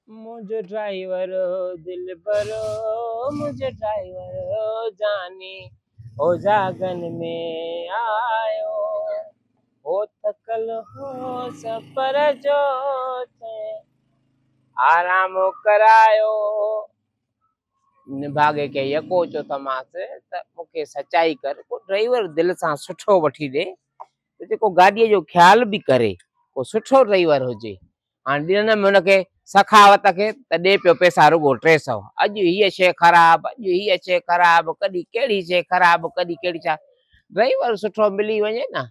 मुझे ड्राइवर दिल भरो, मुझे ड्राइवर जानी ओ जागन में आयो, हो थकल हो सफर जो थे आराम करायो। निभागे के यको चो तमासे त मुखे सच्चाई कर को ड्राइवर दिल सां सुठो वठी दे त जेको गाडीअ जो ख्याल भी करे को सुठो ड्राइवर हुजे। हाणे ॾियण में हुनखे सखावत खे त ॾे पियो पैसा रुगो 300, अॼु हीअ शइ ख़राब, अॼु हीअ शइ ख़राब, कॾहिं कहिड़ी शइ ख़राब, कॾहिं कहिड़ी छा। ड्राइवर सुठो मिली वञे न,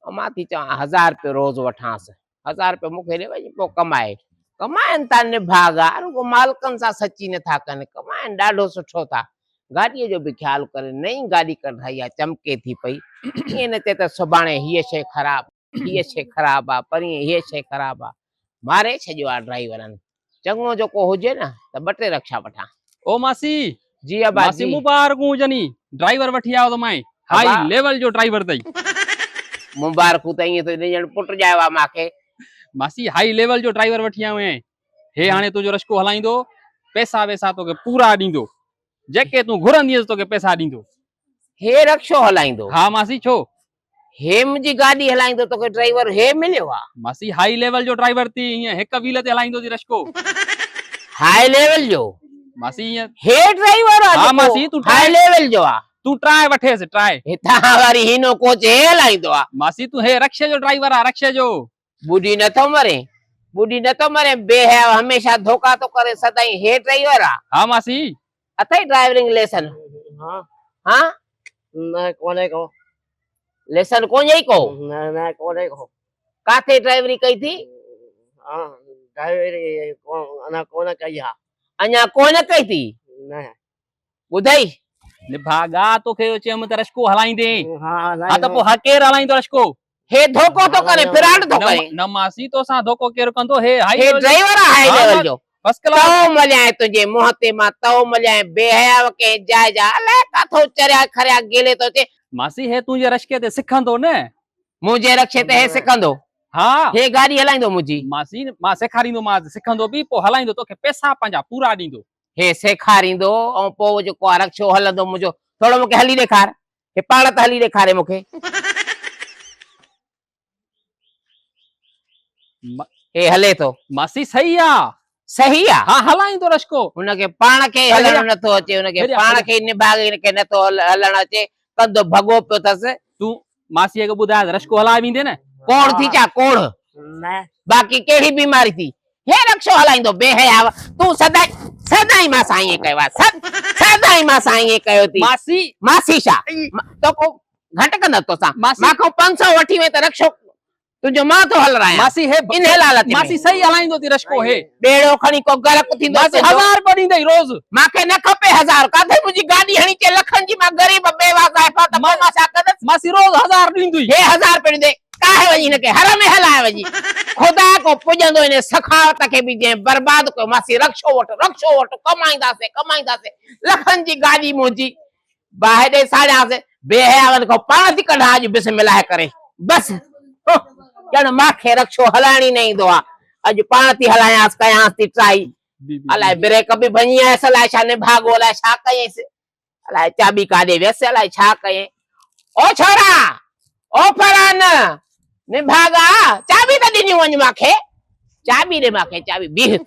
मां थी चवां 1000 रुपयो रोज़ वठांसि, 1000 रुपयो मूंखे ॾे वञी पोइ कमाए। कमाइनि था निभागा, रुगो मालिकनि सां सची नथा कनि, कमाइनि ॾाढो सुठो था। गाॾीअ जो बि ख़्यालु करे, नई गाॾी कढाई आहे चमके थी पई, ईअं न थिए त सुभाणे हीअ शइ ख़राब, हीअ शइ ख़राब आहे, परीहं हीअ शइ ख़राब आहे। मारे छॾियो आहे ड्राइवरनि। चङो जेको हुजे न त 2 रक्षा वठां। ओ मासी जी अबा मासी जी मुबारकूं हुजनी, ड्राइवर वठी आओ त माए हाई अबा लेवल जो ड्राइवर तई। मुबारकूं त ईअं तो ॼण पुट ॼायो आहे मांखे। मासी हाई लेवल जो ड्राइवर वठी आयो आहियां। हे हाणे तुंहिंजो रश्को हलाईंदो, पैसा वैसा तोखे पूरा ॾींदो, जेके तूं घुरंदीअ तोखे पैसा ॾींदो। हे रक्षो हलाईंदो? हाँ मासी छो? हे मुंहिंजी गाॾी हलाईंदो, तोखे ड्राइवर हे मिलियो आहे? मासी हाई लेवल जो ड्राइवर थी, ईअं हिक व्हील ते हलाईंदो थी रश्को। हाई लेवल जो? मासी ईअं हे ड्राइवर आहे? हाँ मासी तू हाई लेवल जो आहे? तू ट्राई वठेसि ट्राई। हितां वारी हिनो कोच हे हलाईंदो आहे? मासी तू हे रक्षे जो ड्राइवर आहे, रक्षे जो। बुढ़ी नथो मरे, बुढ़ी नथो मरे, बेहया हमेशा धोखा तो करे सदाई। हे ड्राइवर आहे? हाँ मासी। अथई ड्राइविंग लेसन? हाँ हाँ न कोने को लेसन कोन्हे को? न कोने को। काथे ड्राइवरी कई थी? हाँ ड्राइवरी अना कोने कई हा। अञा कोन कई थी? न ॿुधई निभागा तोखे चयमि त रश्को हलाईंदे। हाँ हाँ त पोइ केरु हलाईंदो रश्को? हे धोखो तो करे, फिराड तो करे। न मासी तोसां धोखो केरु कंदो? हे हाई हे ड्राइवर आहे हाई लेवल जो? First class. तो मल्हाए तुंहिंजे मुंह ते मां तो मल्हाए, बेहया के जाय जा अलाए काथो चरिया खरिया गेले तो चे। मासी हे तुंहिंजे रश्के ते सिखंदो न? मुंहिंजे रक्षे ते हे सिखंदो? हाँ हे गाड़ी हलाईंदो मुंहिंजी? मासी मां सेखारींदो, मां सिखंदो बि, पोइ हलाईंदो, तोखे पैसा पंहिंजा पूरा ॾींदो। हे सेखारींदो ऐं पोइ जेको आहे रक्षो हलंदो मुंहिंजो। थोरो मूंखे हली ॾेखार, हे पाण त हली ॾेखारे मूंखे। हे हले थो? मासी सही आहे। सही आहे? हाँ हलाईंदो रश्को। हुनखे पाण खे हलणु नथो अचे, हुनखे पाण खे निभागे खे नथो हलणु अचे, कंधो भॻो पियो अथसि। तूं मासीअ खे ॿुधाए रश्को हलाए वेंदे न? कोण थी चा कोण? न बाक़ी कहिड़ी बीमारी थी? हे रक्षो हलाईंदो बेहया? तूं सदाई सदाई मां सां ईअं कयो आहे, सदाई मां सां ईअं कयो थी। मासी मासी छा तो को घटि कंदो तोसां? मां खां 500 वठी वे त रक्षो तुंहिंजो मां थो हलरायां। मासी हे इन हालत में मासी सही हलाईंदो थी रश्को। हे बेड़ो खणी को गलक थींदो? मासी 1000 रुपया ॾींदई रोज़। मांखे न खपे 1000। काथे मुंहिंजी गाॾी हणी चे लखनि जी, मां गरीब बेवा ज़ाइफ़ा, त मां छा कंदसि? मासी रोज़ 1000 ॾींदी। हे 1000 रुपया ॾे, काहे वञी हिनखे हर में हलाए वञी। खुदा को पुॼंदो इन सखावत खे बि जंहिं बर्बाद कयो। मासी रक्षो वठ, कमाईंदासीं कमाईंदासीं। लखनि जी गाॾी मुंहिंजी ॿाहिरि साड़ियासीं, बेहया वञ को पाण थी कढां अॼु बिस्मिल्लाह करे। बसि ॼण मांखे रक्षो हलाइण न ईंदो आहे। अॼु पाण थी हलायांसि, कयांसि थी ट्राई। अलाए ब्रेक बि भञी आयसि, अलाए छा निभागो, अलाए छा कयईंसि, अलाए चाबी काॾे वियसि, अलाए छा कयईं। ओ छोरा, ओ फरान निभागा, चाबी त ॾिनी वञ मांखे, चाबी ॾे मांखे, चाबी बीह।